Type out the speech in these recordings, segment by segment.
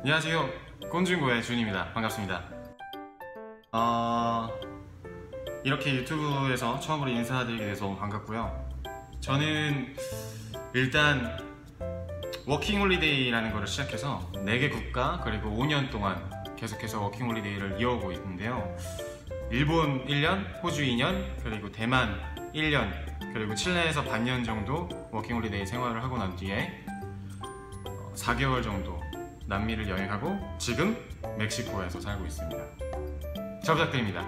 안녕하세요, 꼰준고의 준입니다. 반갑습니다. 이렇게 유튜브에서 처음으로 인사드리게 돼서 너무 반갑고요. 저는 일단 워킹홀리데이라는 거를 시작해서 4개 국가 그리고 5년 동안 계속해서 워킹홀리데이를 이어오고 있는데요. 일본 1년, 호주 2년, 그리고 대만 1년, 그리고 칠레에서 반년 정도 워킹홀리데이 생활을 하고 난 뒤에 4개월 정도 남미를 여행하고 지금 멕시코에서 살고 있습니다. 잘 부탁드립니다.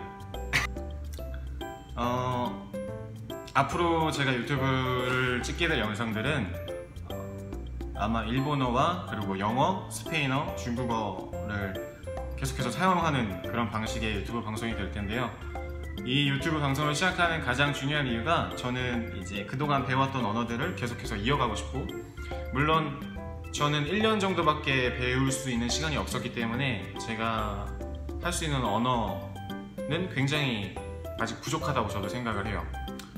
앞으로 제가 유튜브를 찍게 될 영상들은 아마 일본어와 그리고 영어, 스페인어, 중국어를 계속해서 사용하는 그런 방식의 유튜브 방송이 될 텐데요. 이 유튜브 방송을 시작하는 가장 중요한 이유가 저는 이제 그동안 배웠던 언어들을 계속해서 이어가고 싶고, 물론 저는 1년 정도밖에 배울 수 있는 시간이 없었기 때문에 제가 할 수 있는 언어는 굉장히 아직 부족하다고 저도 생각을 해요.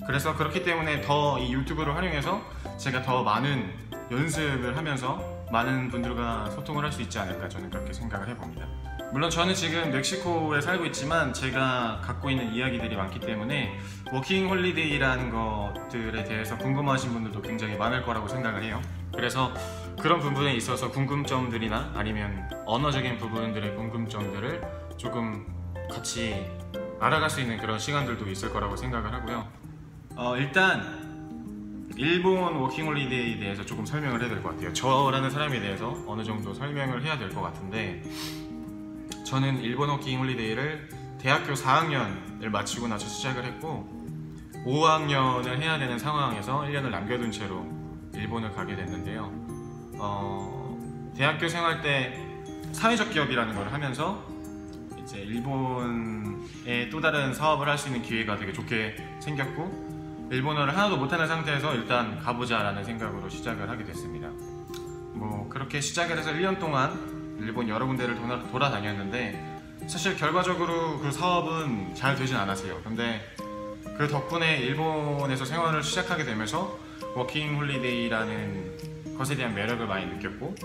그래서 그렇기 때문에 더 이 유튜브를 활용해서 제가 더 많은 연습을 하면서 많은 분들과 소통을 할 수 있지 않을까, 저는 그렇게 생각을 해봅니다. 물론 저는 지금 멕시코에 살고 있지만 제가 갖고 있는 이야기들이 많기 때문에 워킹 홀리데이라는 것들에 대해서 궁금하신 분들도 굉장히 많을 거라고 생각을 해요. 그래서 그런 부분에 있어서 궁금점들이나 아니면 언어적인 부분들의 궁금점들을 조금 같이 알아갈 수 있는 그런 시간들도 있을 거라고 생각을 하고요. 일단 일본 워킹홀리데이에 대해서 조금 설명을 해야 될 것 같아요. 저라는 사람에 대해서 어느 정도 설명을 해야 될 것 같은데, 저는 일본 워킹홀리데이를 대학교 4학년을 마치고 나서 시작을 했고 5학년을 해야 되는 상황에서 1년을 남겨둔 채로 일본을 가게 됐는데요. 대학교 생활 때 사회적 기업이라는 걸 하면서 이제 일본의 또 다른 사업을 할 수 있는 기회가 되게 좋게 생겼고, 일본어를 하나도 못하는 상태에서 일단 가보자 라는 생각으로 시작을 하게 됐습니다. 뭐 그렇게 시작을 해서 1년 동안 일본 여러 군데를 돌아다녔는데 사실 결과적으로 그 사업은 잘 되진 않았어요. 근데 그 덕분에 일본에서 생활을 시작하게 되면서 워킹 홀리데이라는 것에 대한 매력을 많이 느꼈고,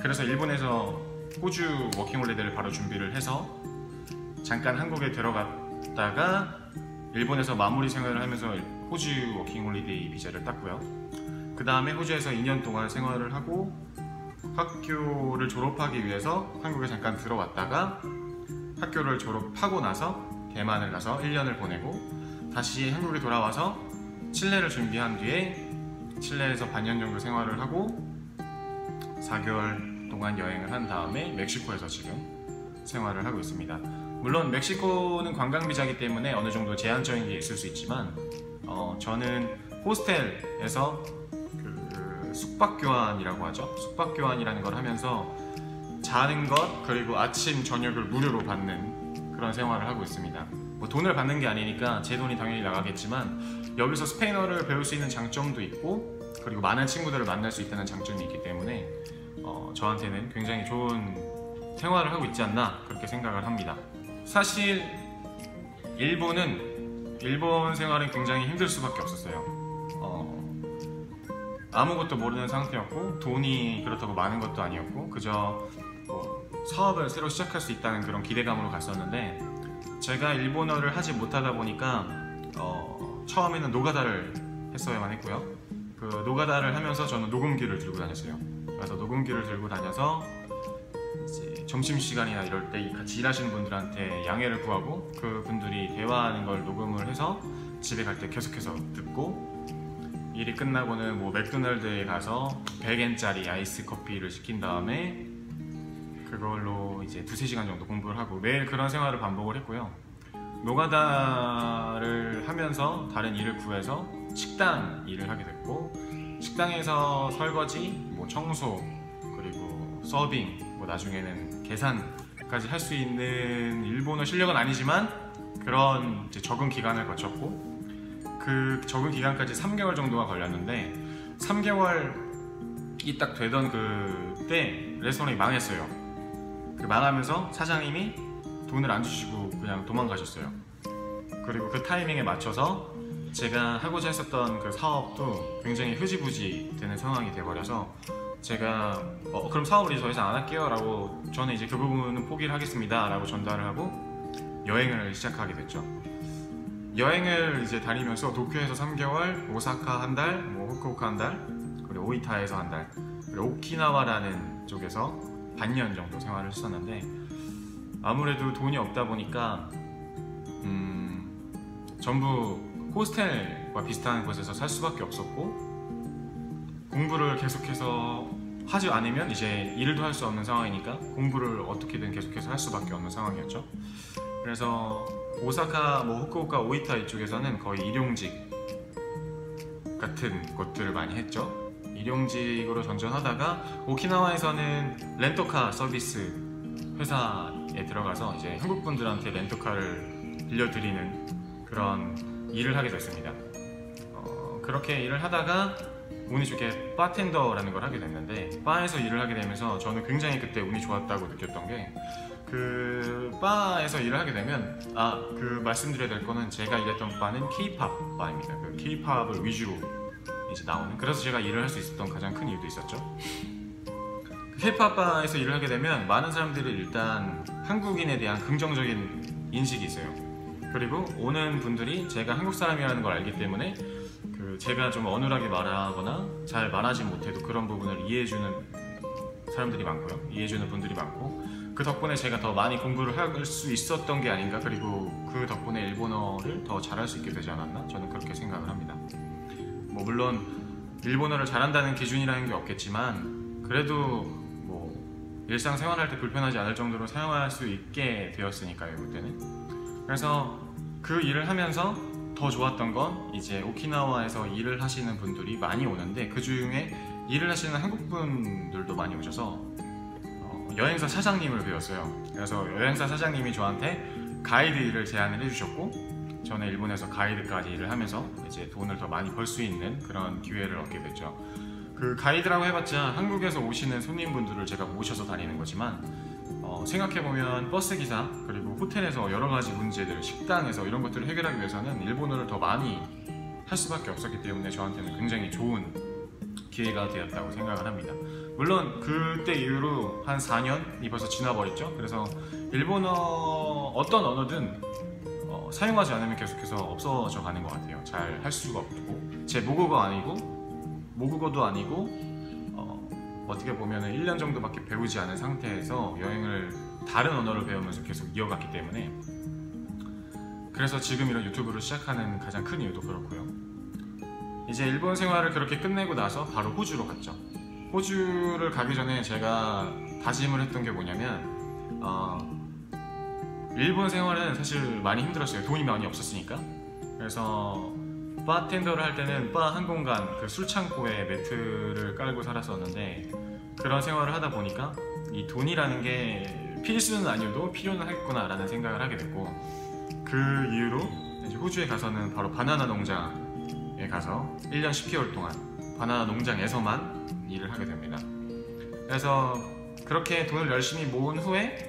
그래서 일본에서 호주 워킹 홀리데이를 바로 준비를 해서 잠깐 한국에 들어갔다가 일본에서 마무리 생활을 하면서 호주 워킹 홀리데이 비자를 땄고요. 그 다음에 호주에서 2년 동안 생활을 하고 학교를 졸업하기 위해서 한국에 잠깐 들어왔다가 학교를 졸업하고 나서 대만을 가서 1년을 보내고 다시 한국에 돌아와서 칠레를 준비한 뒤에 칠레에서 반년 정도 생활을 하고 4개월 동안 여행을 한 다음에 멕시코에서 지금 생활을 하고 있습니다. 물론 멕시코는 관광비자이기 때문에 어느 정도 제한적인 게 있을 수 있지만 저는 호스텔에서 숙박교환이라고 하죠. 숙박교환이라는 걸 하면서 자는 것 그리고 아침 저녁을 무료로 받는 그런 생활을 하고 있습니다. 뭐 돈을 받는 게 아니니까 제 돈이 당연히 나가겠지만 여기서 스페인어를 배울 수 있는 장점도 있고, 그리고 많은 친구들을 만날 수 있다는 장점이 있기 때문에 저한테는 굉장히 좋은 생활을 하고 있지 않나 그렇게 생각을 합니다. 사실 일본 생활은 굉장히 힘들 수밖에 없었어요. 아무것도 모르는 상태였고 돈이 그렇다고 많은 것도 아니었고 그저 사업을 새로 시작할 수 있다는 그런 기대감으로 갔었는데, 제가 일본어를 하지 못하다 보니까 처음에는 노가다를 했어야만 했고요. 그 노가다를 하면서 저는 녹음기를 들고 다녔어요. 그래서 녹음기를 들고 다녀서 이제 점심시간이나 이럴 때 같이 일하시는 분들한테 양해를 구하고 그 분들이 대화하는 걸 녹음을 해서 집에 갈 때 계속해서 듣고, 일이 끝나고는 뭐 맥도날드에 가서 100엔짜리 아이스 커피를 시킨 다음에 그걸로 이제 2~3시간 정도 공부를 하고 매일 그런 생활을 반복을 했고요. 노가다를 하면서 다른 일을 구해서 식당 일을 하게 됐고, 식당에서 설거지, 뭐 청소, 그리고 서빙, 뭐 나중에는 계산까지 할 수 있는 일본어 실력은 아니지만 그런 이제 적응 기간을 거쳤고, 그 적응 기간까지 3개월 정도가 걸렸는데 3개월이 딱 되던 그때 레스토랑이 망했어요. 그 망하면서 사장님이 돈을 안 주시고 그냥 도망가셨어요. 그리고 그 타이밍에 맞춰서 제가 하고자 했었던 그 사업도 굉장히 흐지부지 되는 상황이 돼버려서 제가 그럼 사업을 이제 더 이상 안 할게요 라고 저는 이제 그 부분은 포기를 하겠습니다 라고 전달을 하고 여행을 시작하게 됐죠. 여행을 이제 다니면서 도쿄에서 3개월, 오사카 한 달, 뭐 후쿠오카 한 달, 그리고 오이타에서 한 달, 그리고 오키나와라는 쪽에서 반년 정도 생활을 했었는데 아무래도 돈이 없다 보니까 전부 호스텔과 비슷한 곳에서 살 수밖에 없었고 공부를 계속해서 하지 않으면 이제 일도 할 수 없는 상황이니까 공부를 어떻게든 계속해서 할 수밖에 없는 상황이었죠. 그래서 오사카, 뭐 후쿠오카, 오이타 이쪽에서는 거의 일용직 같은 것들을 많이 했죠. 일용직으로 전전하다가 오키나와에서는 렌터카 서비스 회사에 들어가서 이제 한국 분들한테 렌터카를 빌려드리는 그런 일을 하게 됐습니다. 그렇게 일을 하다가 운이 좋게 바텐더라는 걸 하게 됐는데 바에서 일을 하게 되면서 저는 굉장히 그때 운이 좋았다고 느꼈던 게 그 바에서 일을 하게 되면 그 말씀드려야 될 거는 제가 일했던 바는 K-팝 바입니다. 그 K-팝을 위주로 이제 나오는, 그래서 제가 일을 할 수 있었던 가장 큰 이유도 있었죠. K-팝 바에서 일을 하게 되면 많은 사람들이 일단 한국인에 대한 긍정적인 인식이 있어요. 그리고 오는 분들이 제가 한국 사람이라는 걸 알기 때문에 제가 좀 어눌하게 말하거나 잘 말하지 못해도 그런 부분을 이해해주는 사람들이 많고요. 이해해주는 분들이 많고 그 덕분에 제가 더 많이 공부를 할 수 있었던 게 아닌가, 그리고 그 덕분에 일본어를 더 잘할 수 있게 되지 않았나, 저는 그렇게 생각을 합니다. 뭐 물론 일본어를 잘한다는 기준이라는 게 없겠지만 그래도 뭐 일상생활할 때 불편하지 않을 정도로 사용할 수 있게 되었으니까요, 그때는. 그래서 그 일을 하면서 더 좋았던 건 이제 오키나와에서 일을 하시는 분들이 많이 오는데 그 중에 일을 하시는 한국 분들도 많이 오셔서 여행사 사장님을 배웠어요. 그래서 여행사 사장님이 저한테 가이드 일을 제안을 해주셨고 저는 일본에서 가이드까지 일을 하면서 이제 돈을 더 많이 벌 수 있는 그런 기회를 얻게 됐죠. 그 가이드라고 해봤자 한국에서 오시는 손님분들을 제가 모셔서 다니는 거지만 생각해보면 버스기사 그리고 호텔에서 여러가지 문제들, 식당에서 이런 것들을 해결하기 위해서는 일본어를 더 많이 할 수밖에 없었기 때문에 저한테는 굉장히 좋은 기회가 되었다고 생각을 합니다. 물론 그때 이후로 한 4년이 벌써 지나버렸죠. 그래서 일본어 어떤 언어든 사용하지 않으면 계속해서 없어져 가는 것 같아요. 잘 할 수가 없고 제 모국어도 아니고 어떻게 보면 1년 정도밖에 배우지 않은 상태에서 여행을 다른 언어를 배우면서 계속 이어갔기 때문에, 그래서 지금 이런 유튜브를 시작하는 가장 큰 이유도 그렇고요. 이제 일본 생활을 그렇게 끝내고 나서 바로 호주로 갔죠. 호주를 가기 전에 제가 다짐을 했던 게 뭐냐면 일본 생활은 사실 많이 힘들었어요. 돈이 많이 없었으니까. 그래서 바텐더를 할 때는 바 한 공간 그 술창고에 매트를 깔고 살았었는데 그런 생활을 하다 보니까 이 돈이라는 게 필수는 아니어도 필요는 하겠구나 라는 생각을 하게 됐고, 그 이후로 이제 호주에 가서는 바로 바나나 농장에 가서 1년 10개월 동안 바나나 농장에서만 일을 하게 됩니다. 그래서 그렇게 돈을 열심히 모은 후에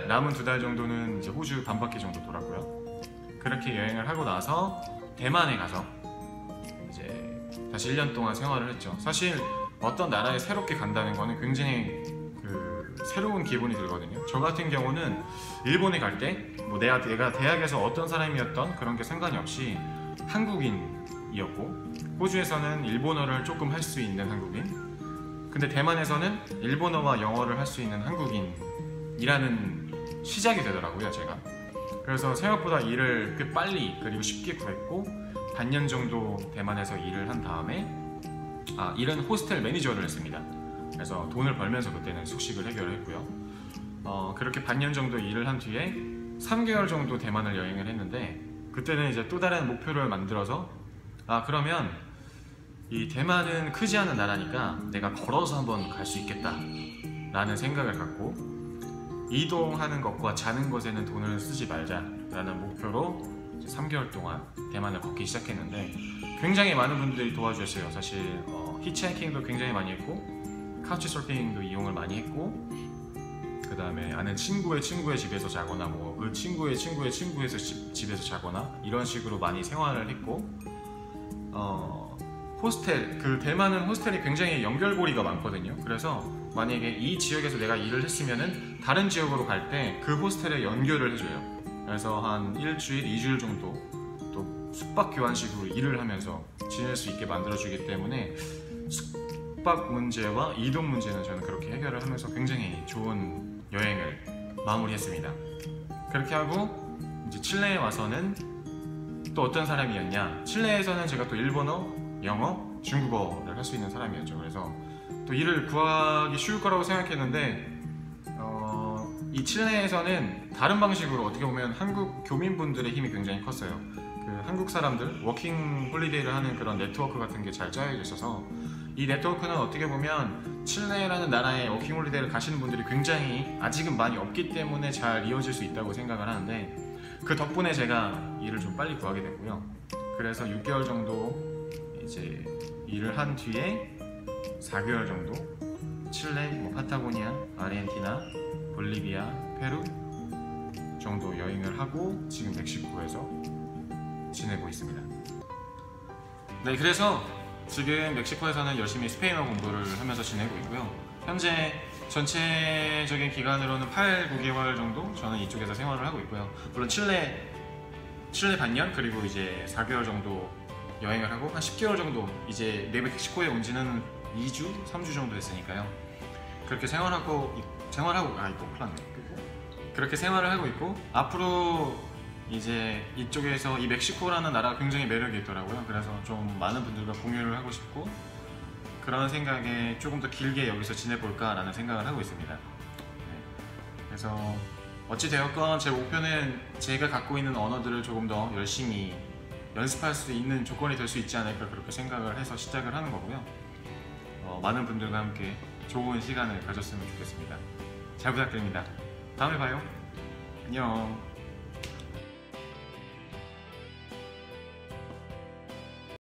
남은 2달 정도는 이제 호주 반바퀴 정도 돌았고요. 그렇게 여행을 하고 나서 대만에 가서 이제 다시 1년 동안 생활을 했죠. 사실 어떤 나라에 새롭게 간다는 거는 굉장히 새로운 기분이 들거든요. 저 같은 경우는 일본에 갈 때 뭐 내가 대학에서 어떤 사람이었던 그런 게 상관이 없이 한국인이었고, 호주에서는 일본어를 조금 할 수 있는 한국인, 근데 대만에서는 일본어와 영어를 할 수 있는 한국인이라는 시작이 되더라고요, 제가. 그래서 생각보다 일을 꽤 빨리 그리고 쉽게 구했고, 반년 정도 대만에서 일을 한 다음에 일은 호스텔 매니저를 했습니다. 그래서 돈을 벌면서 그때는 숙식을 해결을 했고요. 그렇게 반년 정도 일을 한 뒤에 3개월 정도 대만을 여행을 했는데, 그때는 이제 또 다른 목표를 만들어서 그러면 이 대만은 크지 않은 나라니까 내가 걸어서 한번 갈 수 있겠다 라는 생각을 갖고 이동하는 것과 자는 것에는 돈을 쓰지 말자 라는 목표로 3개월 동안 대만을 걷기 시작했는데 굉장히 많은 분들이 도와주셨어요. 사실 히치하이킹도 굉장히 많이 했고 카우치 서핑도 이용을 많이 했고 그 다음에 아는 친구의 친구의 집에서 자거나 뭐 그 친구의 친구의 친구에서 집에서 자거나 이런 식으로 많이 생활을 했고, 호스텔, 그 대만은 호스텔이 굉장히 연결고리가 많거든요. 그래서 만약에 이 지역에서 내가 일을 했으면은 다른 지역으로 갈 때 그 호스텔에 연결을 해줘요. 그래서 한 일주일, 2주일 정도 또 숙박 교환식으로 일을 하면서 지낼 수 있게 만들어주기 때문에 숙박 문제와 이동 문제는 저는 그렇게 해결을 하면서 굉장히 좋은 여행을 마무리했습니다. 그렇게 하고 이제 칠레에 와서는 또 어떤 사람이었냐, 칠레에서는 제가 또 일본어, 영어, 중국어를 할 수 있는 사람이었죠. 그래서 또 일을 구하기 쉬울 거라고 생각했는데 이 칠레에서는 다른 방식으로 어떻게 보면 한국 교민분들의 힘이 굉장히 컸어요. 그 한국 사람들 워킹 홀리데이를 하는 그런 네트워크 같은 게 잘 짜여져 있어서 이 네트워크는 어떻게 보면 칠레라는 나라에 워킹 홀리데이를 가시는 분들이 굉장히 아직은 많이 없기 때문에 잘 이어질 수 있다고 생각을 하는데, 그 덕분에 제가 일을 좀 빨리 구하게 됐고요. 그래서 6개월 정도 이제 일을 한 뒤에 4개월 정도 칠레, 뭐 파타고니아, 아르헨티나, 볼리비아, 페루 정도 여행을 하고 지금 멕시코에서 지내고 있습니다. 네, 그래서 지금 멕시코에서는 열심히 스페인어 공부를 하면서 지내고 있고요. 현재 전체적인 기간으로는 8, 9개월 정도 저는 이쪽에서 생활을 하고 있고요. 물론 칠레 반년, 그리고 이제 4개월 정도 여행을 하고 한 10개월 정도 이제 멕시코에 온 지는 2주, 3주 정도 됐으니까요. 그렇게 그렇게 생활을 하고 있고, 앞으로 이제 이쪽에서 이 멕시코라는 나라가 굉장히 매력이 있더라고요. 그래서 좀 많은 분들과 공유를 하고 싶고, 그런 생각에 조금 더 길게 여기서 지내볼까 라는 생각을 하고 있습니다. 네. 그래서 어찌되었건 제 목표는 제가 갖고 있는 언어들을 조금 더 열심히 연습할 수 있는 조건이 될 수 있지 않을까, 그렇게 생각을 해서 시작을 하는 거고요. 많은 분들과 함께 좋은 시간을 가졌으면 좋겠습니다. 잘 부탁드립니다. 다음에 봐요. 안녕.